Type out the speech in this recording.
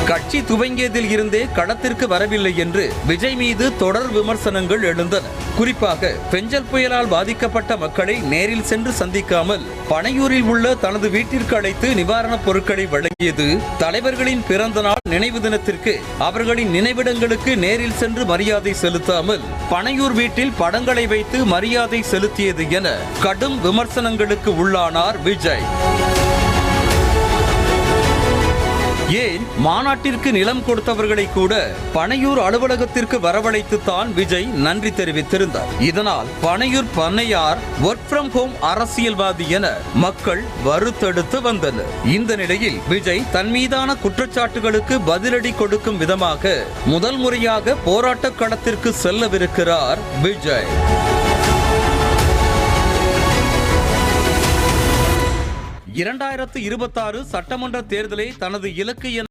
கட்சி துவங்கியதில் இருந்தே களத்திற்கு வரவில்லை என்று விஜய் மீது தொடர் விமர்சனங்கள் எழுந்தன. குறிப்பாக பெஞ்சல் புயலால் பாதிக்கப்பட்ட மக்களை நேரில் சென்று சந்திக்காமல் பனையூரில் உள்ள தனது வீட்டிற்கு அழைத்து நிவாரணப் பொருட்களை வழங்கியது, தலைவர்களின் பிறந்த நாள் நினைவு தினத்திற்கு அவர்களின் நினைவிடங்களுக்கு நேரில் சென்று மரியாதை செலுத்தாமல் பனையூர் வீட்டில் படங்களை வைத்து மரியாதை செலுத்தியது என கடும் விமர்சனங்களுக்கு உள்ளானார் விஜய். ஏன் மாநாட்டிற்கு நிலம் கொடுத்தவர்களை கூட பனையூர் அலுவலகத்திற்கு வரவழைத்துத்தான் விஜய் நன்றி தெரிவித்திருந்தார். இதனால் பனையூர் பண்ணையார் ஒர்க் ஃப்ரம் ஹோம் அரசியல்வாதி என மக்கள் வருத்தெடுத்து வந்தனர். இந்த நிலையில் விஜய் தன் மீதான குற்றச்சாட்டுகளுக்கு பதிலடி கொடுக்கும் விதமாக முதல் முறையாக போராட்ட களத்திற்கு செல்லவிருக்கிறார் விஜய். 2026 சட்டமன்ற தேர்தலை தனது இலக்கு என